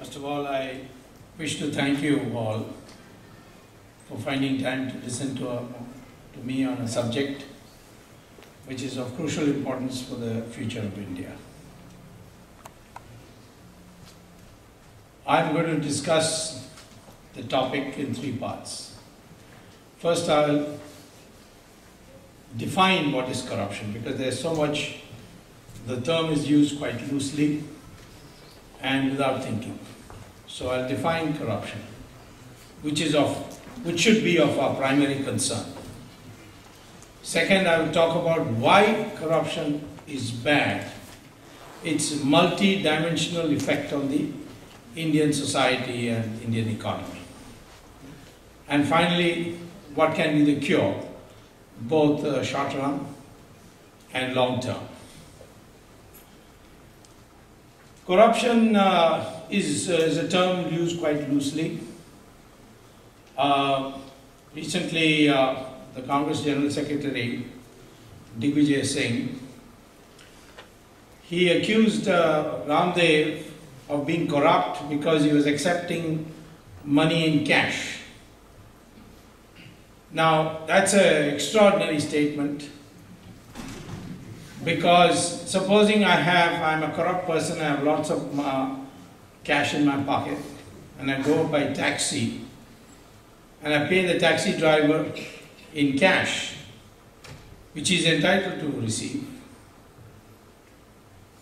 First of all, I wish to thank you all for finding time to listen to me on a subject which is of crucial importance for the future of India. I am going to discuss the topic in three parts. First, I will define what is corruption, because there is so much, the term is used quite loosely and without thinking. So I'll define corruption, which should be of our primary concern. Second, I will talk about why corruption is bad, its multi-dimensional effect on the Indian society and Indian economy. And finally, what can be the cure, both short run and long term. Corruption is a term used quite loosely. Recently, the Congress General Secretary, Singh, he accused Ramdev of being corrupt because he was accepting money in cash. Now, that's an extraordinary statement, because supposing I'm a corrupt person, I have lots of cash in my pocket, and I go by taxi, and I pay the taxi driver in cash, which he is entitled to receive.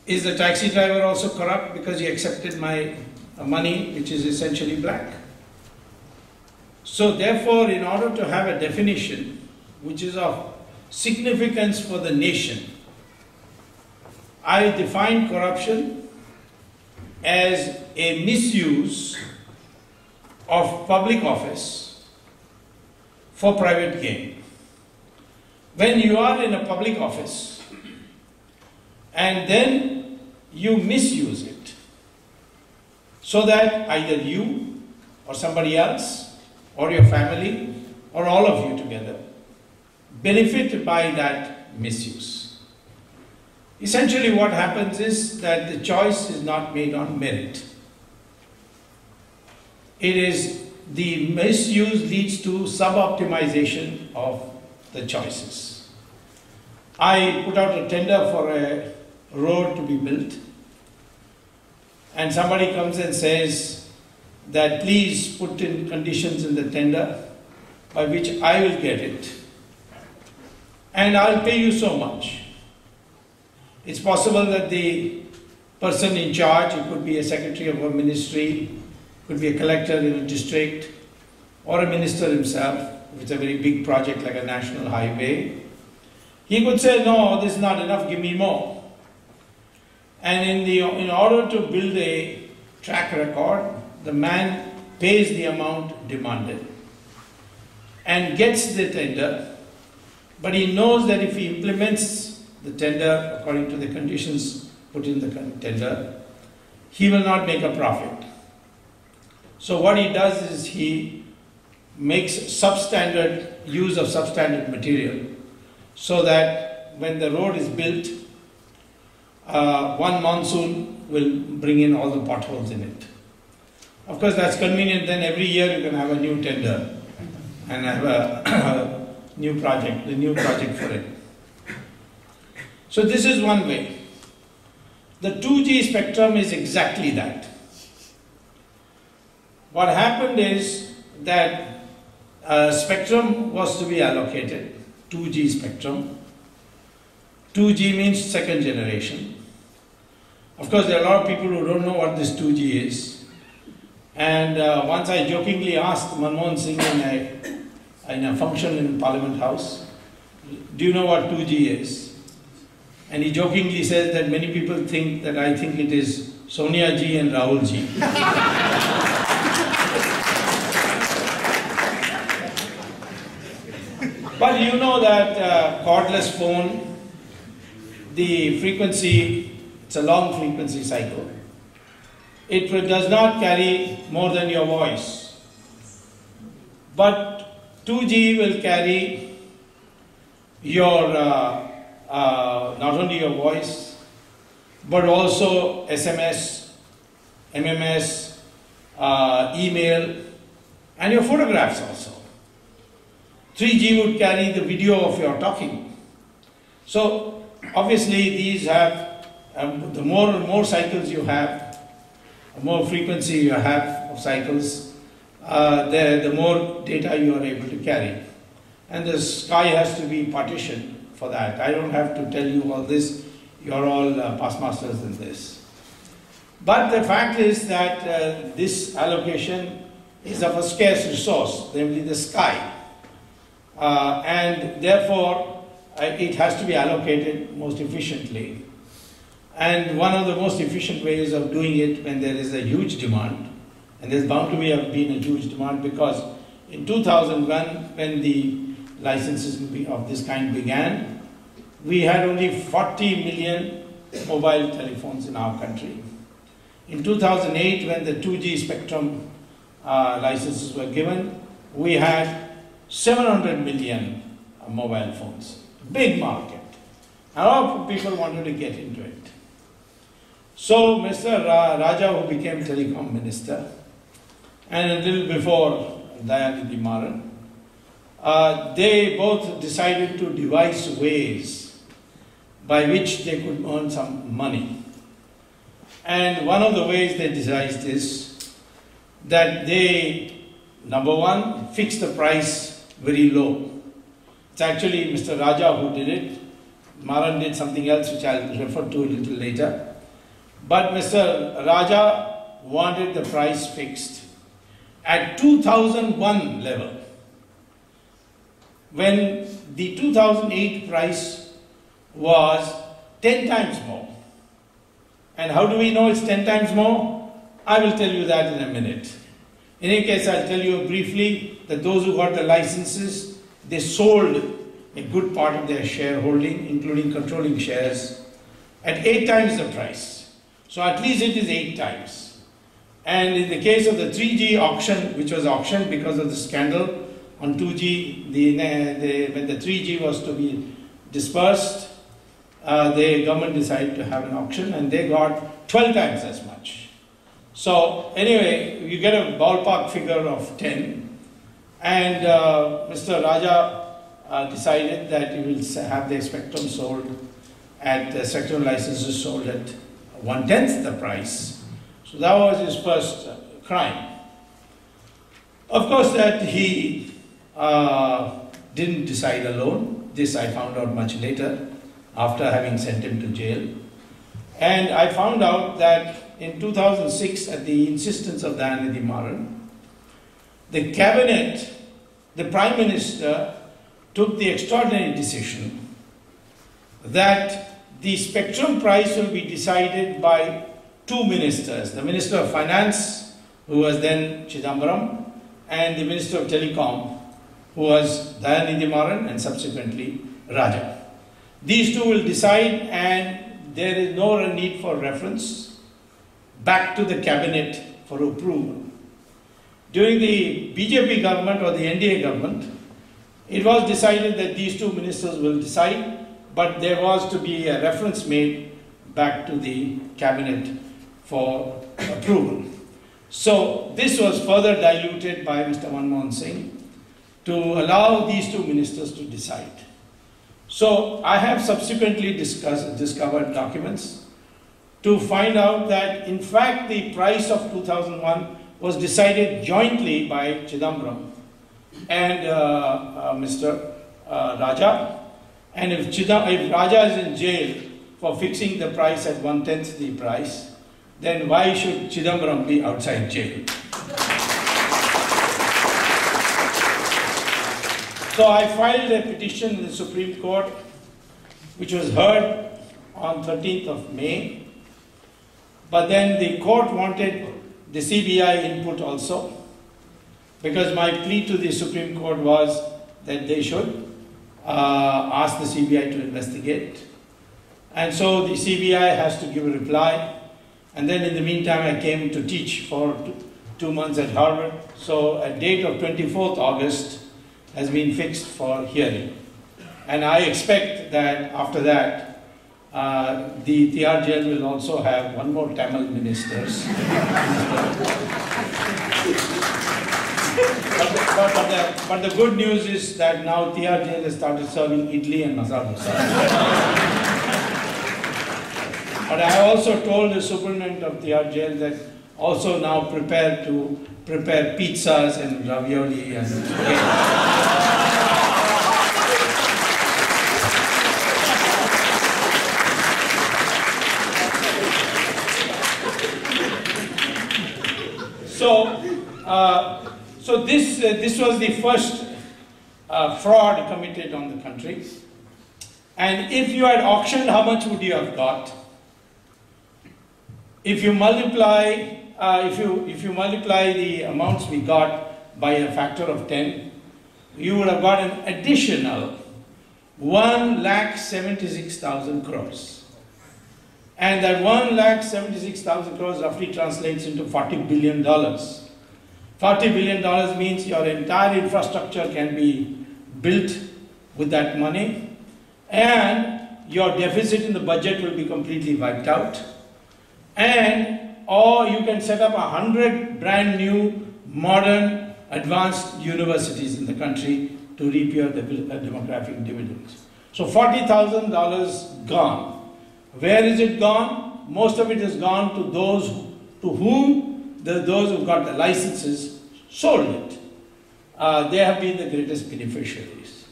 Is the taxi driver also corrupt because he accepted my money, which is essentially black? So therefore, in order to have a definition which is of significance for the nation, I define corruption as a misuse of public office for private gain. When you are in a public office and then you misuse it so that either you or somebody else or your family or all of you together benefit by that misuse. Essentially what happens is that the choice is not made on merit. It is the misuse leads to sub-optimization of the choices. I put out a tender for a road to be built, and somebody comes and says that please put in conditions in the tender by which I will get it, and I'll pay you so much. It's possible that the person in charge, it could be a secretary of a ministry, could be a collector in a district, or a minister himself, if it's a very big project like a national highway, he could say, no, this is not enough, give me more. And in order to build a track record, the man pays the amount demanded and gets the tender, but he knows that if he implements the tender according to the conditions put in the tender, he will not make a profit. So what he does is he makes substandard use of substandard material, so that when the road is built, one monsoon will bring in all the potholes in it. Of course, that's convenient. Then every year you can have a new tender and have a new project for it. So this is one way. The 2G spectrum is exactly that. What happened is that spectrum was to be allocated, 2G spectrum. 2G means second generation. Of course, there are a lot of people who don't know what this 2G is. And once I jokingly asked Manmohan Singh in a function in Parliament House, do you know what 2G is? And he jokingly says that many people think that I think it is Sonia ji and Rahul ji. But you know that cordless phone, the frequency, it's a long frequency cycle. It does not carry more than your voice. But 2G will carry your, not only your voice, but also SMS, MMS, email, and your photographs also. 3G would carry the video of your talking. So obviously these have, the more and more cycles you have, the more frequency you have of cycles, the more data you are able to carry. And the sky has to be partitioned for that. I don't have to tell you all this, you're all past masters in this. But the fact is that this allocation is of a scarce resource, namely the sky. And therefore it has to be allocated most efficiently. And one of the most efficient ways of doing it when there is a huge demand, and there's bound to have been a huge demand, because in 2001 when the licenses of this kind began, we had only 40 million mobile telephones in our country. In 2008, when the 2G spectrum licenses were given, we had 700 million mobile phones. Big market. A lot of people wanted to get into it. So Mr. Raja, who became telecom minister, and a little before Dayanidhi Maran, they both decided to devise ways by which they could earn some money. And one of the ways they devised is that they, number one, fixed the price very low. It's actually Mr. Raja who did it. Maran did something else which I'll refer to a little later. But Mr. Raja wanted the price fixed at 2001 level, when the 2008 price was 10 times more. And how do we know it's 10 times more? I will tell you that in a minute. In any case, I'll tell you briefly that those who got the licenses, they sold a good part of their shareholding, including controlling shares, at 8 times the price. So at least it is 8 times. And in the case of the 3G auction, which was auctioned because of the scandal on 2G, when the 3G was to be dispersed, the government decided to have an auction, and they got 12 times as much. So anyway, you get a ballpark figure of 10, and Mr. Raja decided that he will have the spectrum sold at spectrum licenses sold at 1/10 the price. So that was his first crime. Of course, that he didn't decide alone. This I found out much later, after having sent him to jail. And I found out that in 2006, at the insistence of Dayanidhi Maran, the cabinet, the Prime Minister, took the extraordinary decision that the spectrum price will be decided by 2 ministers, the Minister of Finance, who was then Chidambaram, and the Minister of Telecom, who was Dayanidhi Maran and subsequently Raja. These two will decide, and there is no need for reference back to the cabinet for approval. During the BJP government or the NDA government, it was decided that these 2 ministers will decide, but there was to be a reference made back to the cabinet for approval. So this was further diluted by Mr. Manmohan Singh to allow these 2 ministers to decide. So I have subsequently discovered documents to find out that in fact the price of 2001 was decided jointly by Chidambaram and Mr. Raja. And if Raja is in jail for fixing the price at 1/10 the price, then why should Chidambaram be outside jail? So I filed a petition in the Supreme Court, which was heard on 13th of May. But then the court wanted the CBI input also, because my plea to the Supreme Court was that they should ask the CBI to investigate. And so the CBI has to give a reply. And then in the meantime, I came to teach for 2 months at Harvard. So a date of 24th August has been fixed for hearing. And I expect that after that, The Tihar jail will also have one more Tamil ministers. But the good news is that now Tihar jail has started serving idli and masala dosa. But I also told the superintendent of Tihar jail that also now prepare pizzas and ravioli and So this was the first fraud committed on the country. And if you had auctioned, how much would you have got? If you multiply, if you multiply the amounts we got by a factor of 10, you would have got an additional 1,76,000 crores. And that 1,76,000 crores roughly translates into $40 billion. $40 billion means your entire infrastructure can be built with that money, and your deficit in the budget will be completely wiped out. Or you can set up 100 brand new, modern, advanced universities in the country to reap your demographic dividends. So $40,000 gone. Where is it gone? Most of it has gone to those to whom those who got the licenses sold it. They have been the greatest beneficiaries.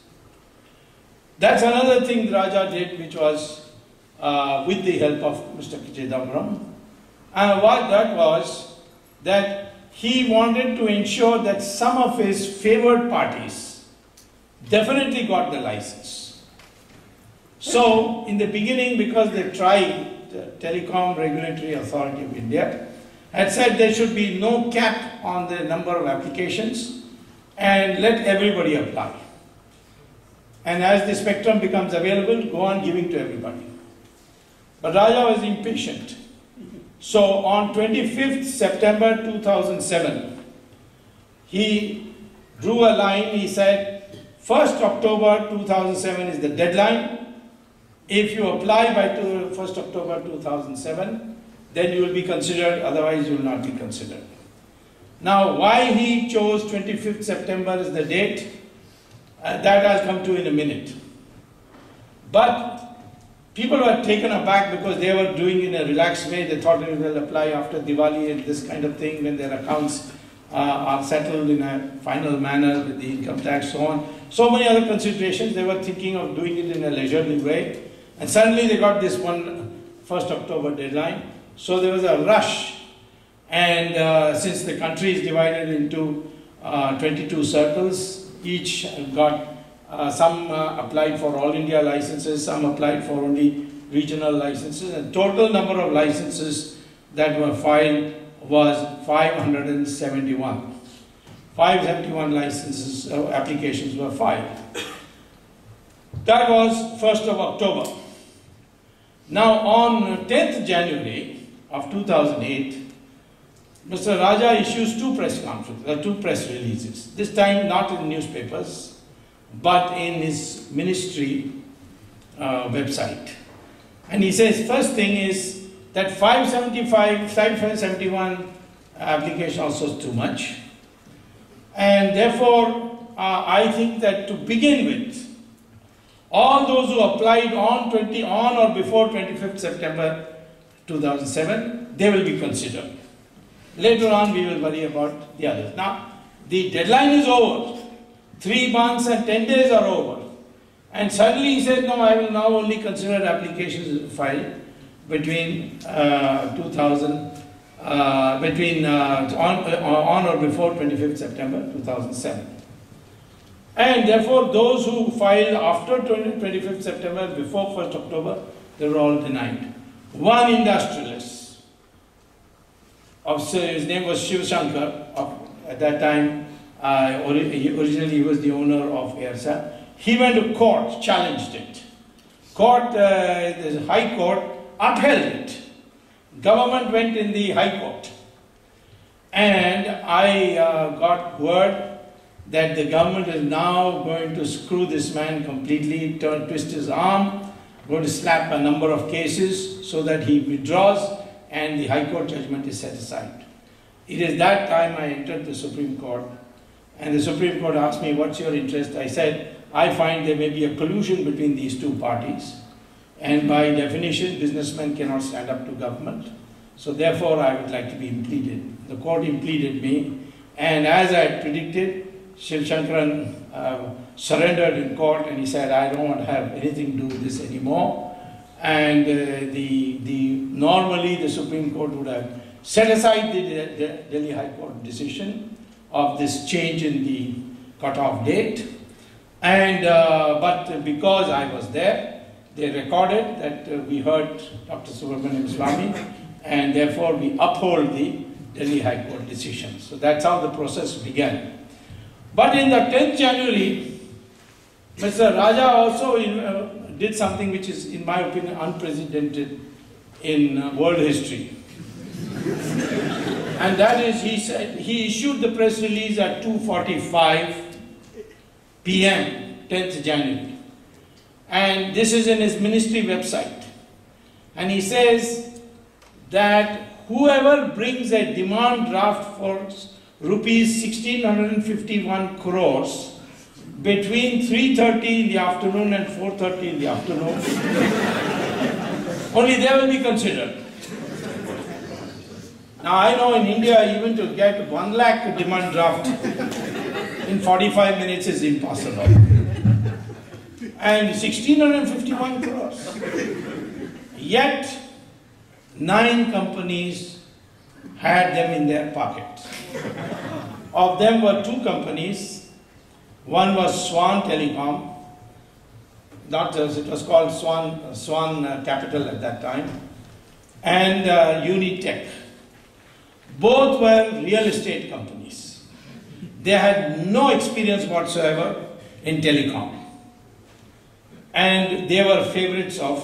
That's another thing the Raja did, which was with the help of Mr. Chidambaram. And what that was, that he wanted to ensure that some of his favored parties definitely got the license. So, in the beginning, because the TRAI, the Telecom Regulatory Authority of India, had said there should be no cap on the number of applications and let everybody apply. And as the spectrum becomes available, go on giving to everybody. But Raja was impatient. So on 25th September 2007, he drew a line. He said, 1st October 2007 is the deadline. If you apply by 1st October 2007, then you will be considered, otherwise you will not be considered. Now, why he chose 25th September as the date, that I'll come to in a minute. But people were taken aback because they were doing it in a relaxed way. They thought it will apply after Diwali and this kind of thing, when their accounts are settled in a final manner with the income tax, so on. So many other considerations. They were thinking of doing it in a leisurely way. And suddenly they got this 1st October deadline. So there was a rush. And since the country is divided into 22 circles, each got, some applied for all India licenses, some applied for only regional licenses, and total number of licenses that were filed was 571. 571 licenses, applications were filed. That was 1st of October. Now on 10th January of 2008, Mr. Raja issues two press releases. This time not in newspapers, but in his ministry website. And he says, first thing is that 571 application also is too much. And therefore, I think that to begin with, all those who applied on or before 25th September 2007, they will be considered. Later on, we will worry about the others. Now, the deadline is over. 3 months and 10 days are over. And suddenly he said, no, I will now only consider applications filed between on or before 25th September 2007. And therefore, those who filed after 25th September, before 1st October, they were all denied. One industrialist, his name was Shiv Shankar, at that time, originally he was the owner of Airsa. He went to court, challenged it. The High Court upheld it. Government went in the High Court. And I got word that the government is now going to screw this man completely, twist his arm, going to slap a number of cases so that he withdraws and the High Court judgment is set aside. It is that time I entered the Supreme Court, and the Supreme Court asked me, what's your interest? I said, I find there may be a collusion between these two parties, and by definition, businessmen cannot stand up to government. So therefore, I would like to be impleaded. The court impleaded me, and as I had predicted, Shiv Shankaran surrendered in court, and he said, I don't want to have anything to do with this anymore. And normally the Supreme Court would have set aside the Delhi High Court decision of this change in the cutoff date. And but because I was there, they recorded that we heard Dr. Subramanian Swamy, and therefore we uphold the Delhi High Court decision. So that's how the process began. But in the 10th January, Mr. Raja also did something which is, in my opinion, unprecedented in world history. And that is, he said, he issued the press release at 2:45 p.m., 10th January. And this is in his ministry website. And he says that whoever brings a demand draft for rupees 1651 crores between 3:30 in the afternoon and 4:30 in the afternoon, only they will be considered. Now I know in India, even to get 1 lakh demand draft in 45 minutes is impossible. And 1651 crores. Yet 9 companies had them in their pocket. Of them were 2 companies. One was Swan Telecom, it was called Swan Capital at that time, and Unitech. Both were real estate companies. They had no experience whatsoever in telecom. And they were favorites of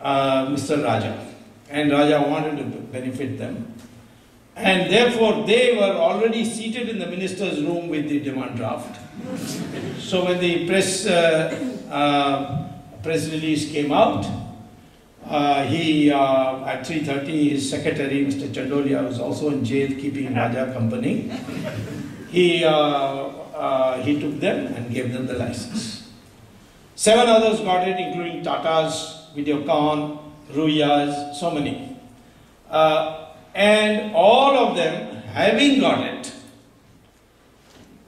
Mr. Raja. And Raja wanted to benefit them. And therefore, they were already seated in the minister's room with the demand draft. So when the press release came out, at 3:30, his secretary, Mr. Chandolia, was also in jail keeping Raja company. He took them and gave them the license. 7 others got it, including Tata's, Videocon, Ruya's, so many. And all of them, having got it,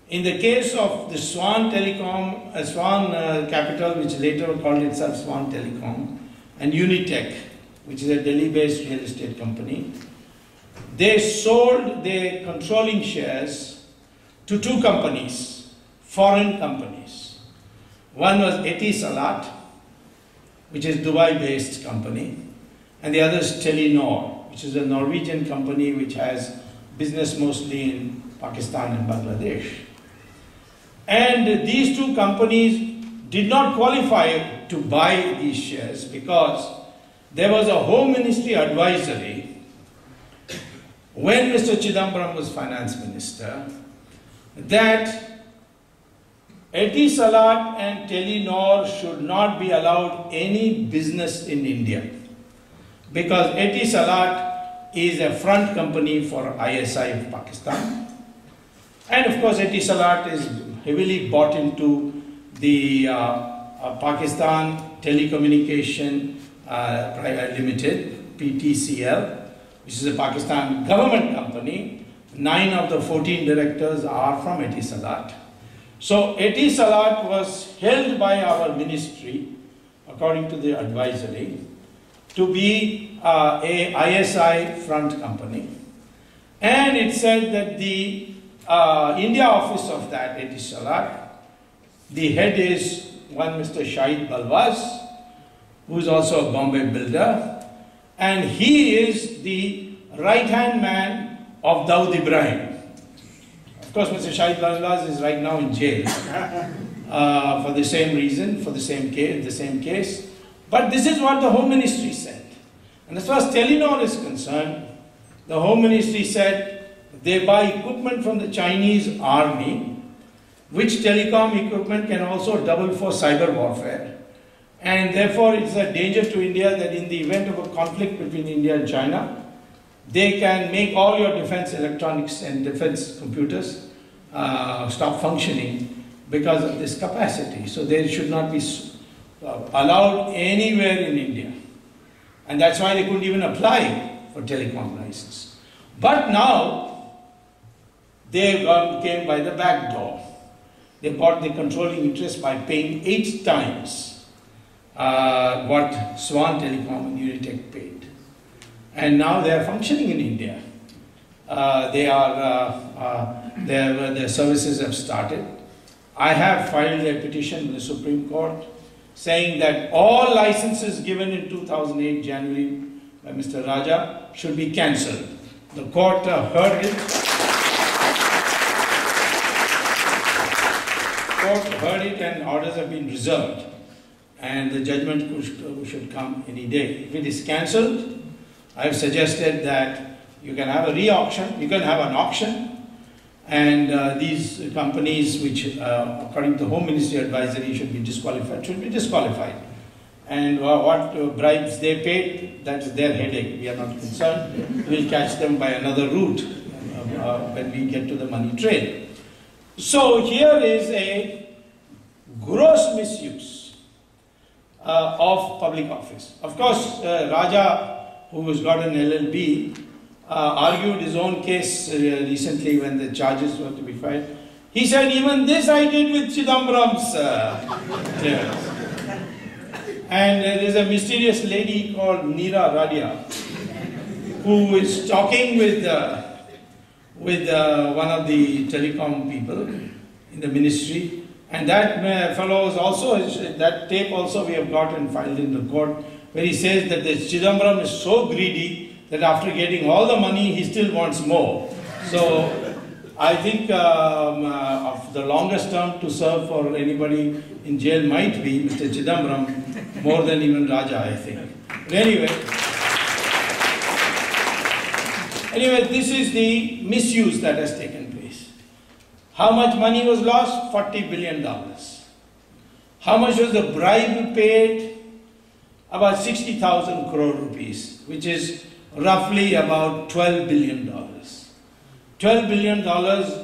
in the case of the Swan Telecom, Swan Capital, which later called itself Swan Telecom, and Unitech, which is a Delhi-based real estate company, they sold their controlling shares to 2 companies, foreign companies. One was Etisalat, which is Dubai-based company, and the other is Telenor, which is a Norwegian company which has business mostly in Pakistan and Bangladesh. And these 2 companies did not qualify to buy these shares because there was a Home Ministry advisory when Mr. Chidambaram was finance minister that Etisalat and Telenor should not be allowed any business in India, because Etisalat is a front company for ISI of Pakistan. And of course, Etisalat is heavily bought into the Pakistan Telecommunication Private Limited, PTCL, which is a Pakistan government company. 9 of the 14 directors are from Etisalat. So Etisalat was held by our ministry, according to the advisory, to be a ISI front company. And it said that the India office of that Etisalat, the head is one Mr. Shahid Balwas, who is also a Bombay builder, and he is the right-hand man of Dawood Ibrahim. Of course, Mr. Shahid Balwas is right now in jail for the same reason, for the same case. But this is what the Home Ministry said. And as far as Telenor is concerned, the Home Ministry said they buy equipment from the Chinese army, which telecom equipment can also double for cyber warfare. And therefore it's a danger to India that in the event of a conflict between India and China, they can make all your defense electronics and defense computers stop functioning because of this capacity. So they should not be allowed anywhere in India. And that's why they couldn't even apply for telecom license. But now, they came by the back door. They bought the controlling interest by paying 8 times what Swan Telecom and Unitech paid. And now they are functioning in India. Their services have started. I have filed a petition with the Supreme Court saying that all licenses given in 2008 January by Mr. Raja should be cancelled. The court heard it. Court heard it and orders have been reserved. And the judgment should come any day. If it is cancelled, I have suggested that you can have a re-auction, you can have an auction, and these companies which, according to the Home Ministry advisory, should be disqualified. And what bribes they paid, that's their headache. We are not concerned. We'll catch them by another route when we get to the money trail. So here is a gross misuse of public office. Of course, Raja, who has got an LLB, argued his own case recently when the charges were to be filed. He said, even this I did with Chidambaram's clearance. And there is a mysterious lady called Neera Radia who is talking with one of the telecom people in the ministry. And that fellow is also, that tape also we have got and filed in the court, where he says that the Chidambaram is so greedy that after getting all the money, he still wants more. So I think of the longest term to serve for anybody in jail might be Mr. Chidambaram, more than even Raja, I think. But anyway, this is the misuse that has taken place. How much money was lost? $40 billion. How much was the bribe paid? About 60,000 crore rupees, which is roughly about $12 billion. $12 billion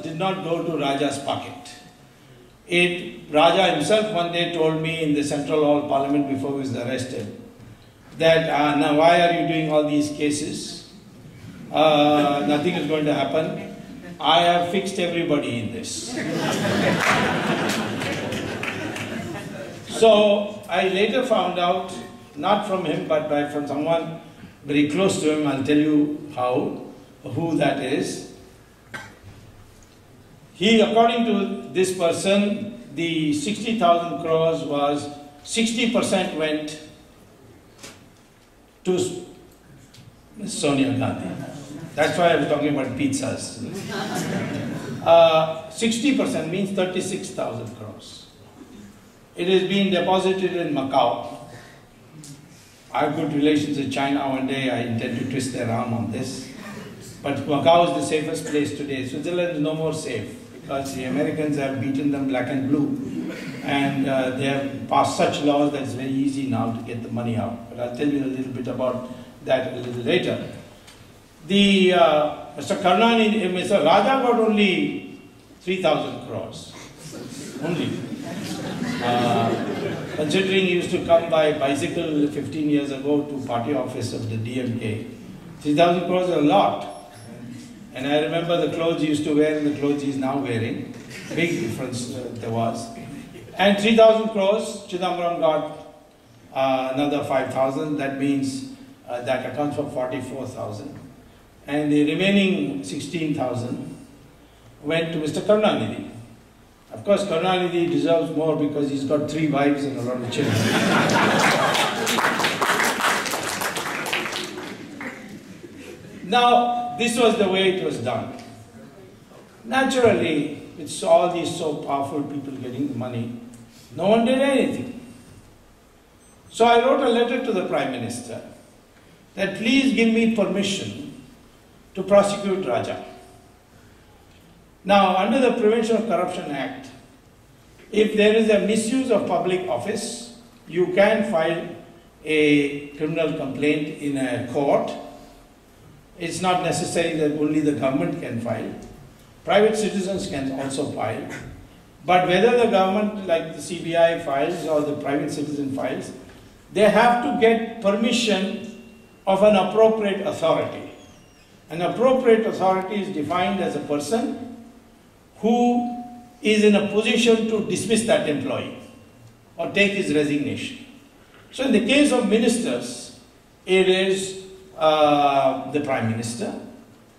did not go to Raja's pocket. Raja himself one day told me in the Central Hall Parliament before he was arrested that, now why are you doing all these cases? Nothing is going to happen. I have fixed everybody in this. So I later found out, not from him, but from someone very close to him. I'll tell you who that is. According to this person, the 60,000 crores was 60% went to Sonia Gandhi. That's why I was talking about pizzas. 60% means 36,000 crores. It is being deposited in Macau. I have good relations with China. One day I intend to twist their arm on this. But Macau is the safest place today. Switzerland is no more safe because the Americans have beaten them black and blue. And they have passed such laws that it's very easy now to get the money out. But I'll tell you a little bit about that a little later. Mr. Raja got only 3,000 crores. Only. Considering he used to come by bicycle 15 years ago to party office of the DMK, 3,000 crores is a lot. And I remember the clothes he used to wear and the clothes he's now wearing. Big difference there was. And 3,000 crores, Chidambaram got another 5,000. That means that accounts for 44,000. And the remaining 16,000 went to Mr. Karunanidhi. Of course, Karunanidhi deserves more because he's got 3 wives and a lot of children. Now, this was the way it was done. Naturally, with all these so powerful people getting the money, no one did anything. So I wrote a letter to the Prime Minister that please give me permission to prosecute Raja. Now, under the Prevention of Corruption Act, if there is a misuse of public office, you can file a criminal complaint in a court. It's not necessary that only the government can file. Private citizens can also file. But whether the government, like the CBI files or the private citizen files, they have to get permission of an appropriate authority. An appropriate authority is defined as a person who is in a position to dismiss that employee or take his resignation. So in the case of ministers, it is the Prime Minister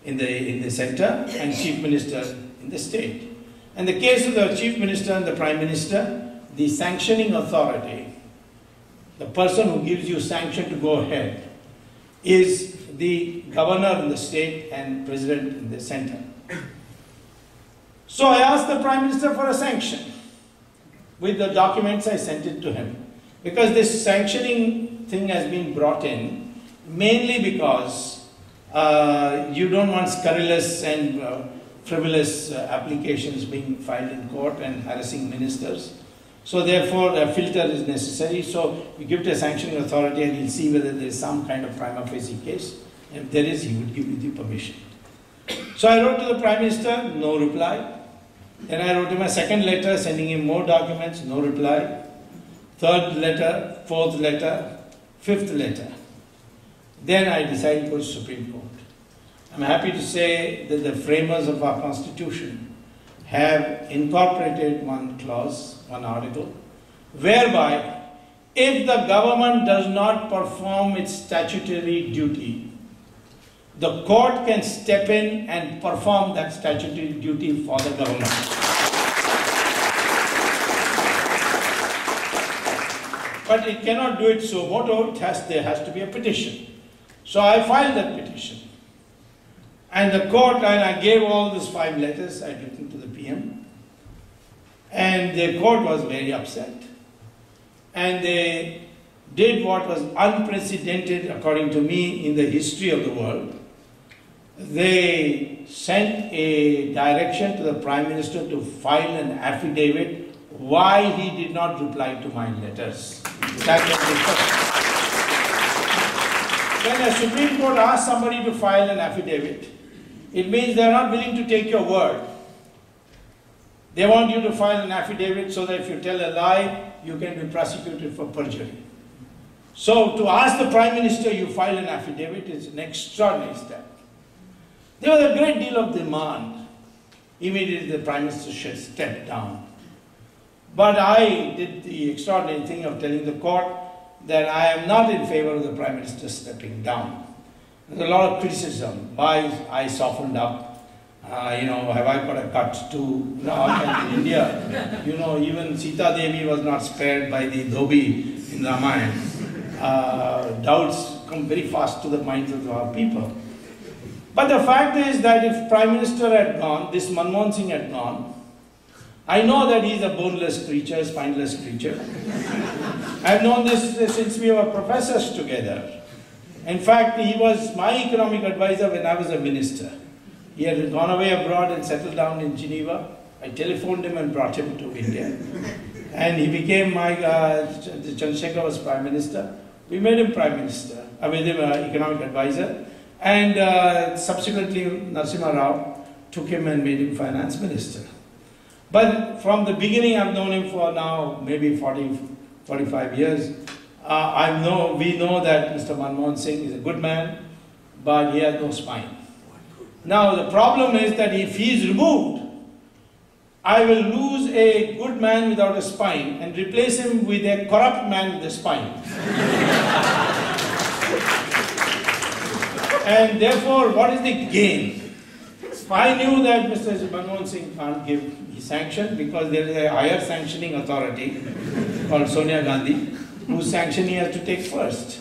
in the center and Chief Minister in the state. In the case of the Chief Minister and the Prime Minister, the sanctioning authority, the person who gives you sanction to go ahead, is the governor in the state and president in the center. So I asked the Prime Minister for a sanction. With the documents I sent it to him. Because this sanctioning thing has been brought in mainly because you don't want scurrilous and frivolous applications being filed in court and harassing ministers. So therefore a filter is necessary. So we give it a sanctioning authority and he'll see whether there is some kind of prima facie case. If there is, he would give you the permission. So I wrote to the Prime Minister, no reply. Then I wrote him a second letter sending him more documents, no reply. Third letter, fourth letter, fifth letter. Then I decided to go to Supreme Court. I'm happy to say that the framers of our Constitution have incorporated one clause, one article, whereby if the government does not perform its statutory duty, the court can step in and perform that statutory duty for the government. But it cannot do it so moto, there has to be a petition. So I filed that petition. And the court, and I gave all these 5 letters I'd written to the PM. And the court was very upset. And they did what was unprecedented, according to me, in the history of the world. They sent a direction to the Prime Minister to file an affidavit why he did not reply to my letters. That was the first. When a Supreme Court asks somebody to file an affidavit, it means they are not willing to take your word. They want you to file an affidavit so that if you tell a lie, you can be prosecuted for perjury. So to ask the Prime Minister you file an affidavit is an extraordinary step. There was a great deal of demand. Immediately the Prime Minister should step down. But I did the extraordinary thing of telling the court that I am not in favor of the Prime Minister stepping down. There's a lot of criticism. Why I softened up? Have I got a cut too? In India, even Sita Devi was not spared by the dhobi in Ramayana. Doubts come very fast to the minds of our people. But the fact is that if Prime Minister had gone, this Manmohan Singh had gone, I know that he is a boneless creature, a spineless creature. I've known this since we were professors together. In fact, he was my economic advisor when I was a minister. He had gone away abroad and settled down in Geneva. I telephoned him and brought him to India. And he became my, Chandrasekhar was Prime Minister. We made him Prime Minister, I made him economic advisor. And subsequently, Narasimha Rao took him and made him Finance Minister. But from the beginning, I've known him for now maybe 40, 45 years. We know that Mr. Manmohan Singh is a good man, but he has no spine. Now the problem is that if he is removed, I will lose a good man without a spine and replace him with a corrupt man with a spine. And therefore, what is the gain? I knew that Mr. Manmohan Singh can't give his sanction because there is a higher sanctioning authority called Sonia Gandhi, whose sanction he has to take first.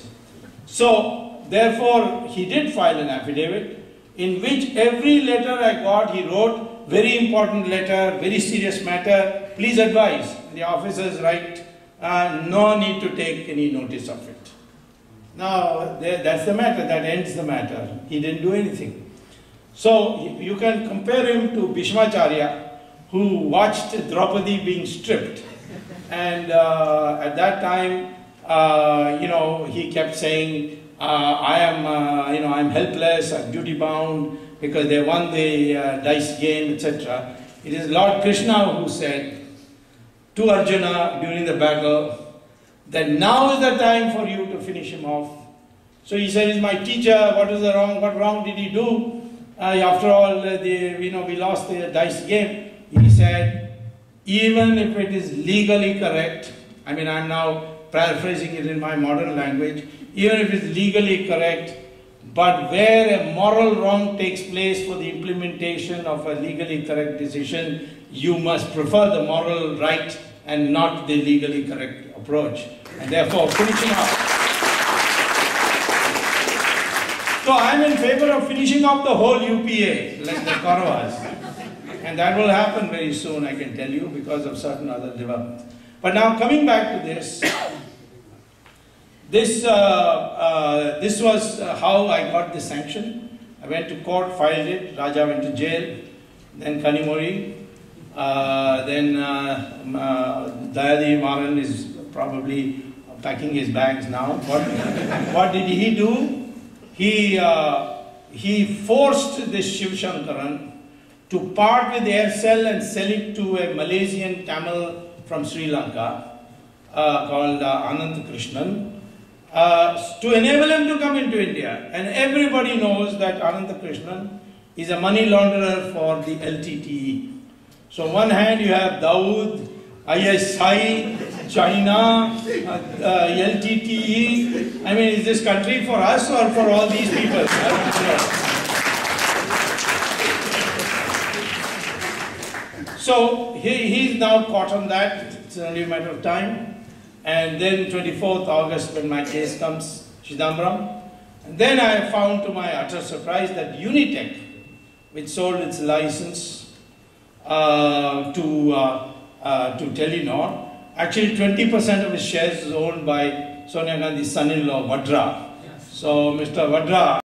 So, therefore, he did file an affidavit in which every letter I got, he wrote, very important letter, very serious matter, please advise. The officers write, no need to take any notice of it. Now, that's the matter, that ends the matter. He didn't do anything. So, you can compare him to Bhishmacharya, who watched Draupadi being stripped And at that time, he kept saying, I'm helpless, I'm duty bound because they won the dice game, etc. It is Lord Krishna who said to Arjuna during the battle that now is the time for you to finish him off. So he said, he's my teacher, what wrong did he do? After all, we lost the dice game. He said, even if it is legally correct, I'm now paraphrasing it in my modern language, even if it's legally correct, but where a moral wrong takes place for the implementation of a legally correct decision, you must prefer the moral right and not the legally correct approach. And therefore, finishing up. So I'm in favor of finishing up the whole UPA, like the Kauravas. And that will happen very soon, I can tell you, because of certain other developments. But now coming back to this, this was how I got the sanction. I went to court, filed it, Raja went to jail, then Kanimori, then Dayadi Maran is probably packing his bags now. What did he do? He forced this Shiv Shankaran to part with Aircel and sell it to a Malaysian Tamil from Sri Lanka called Anant Krishnan to enable him to come into India. And everybody knows that Anant Krishnan is a money launderer for the LTTE. So on one hand you have Dawood, ISI, China, LTTE. Is this country for us or for all these people? So he's now caught on that. It's only a matter of time. And then 24th August, when my case comes, Chidambaram. And then I found to my utter surprise that Unitech, which sold its license to Telenor, actually 20% of its shares is owned by Sonia Gandhi's son-in-law, Vadra. Yes. So Mr. Vadra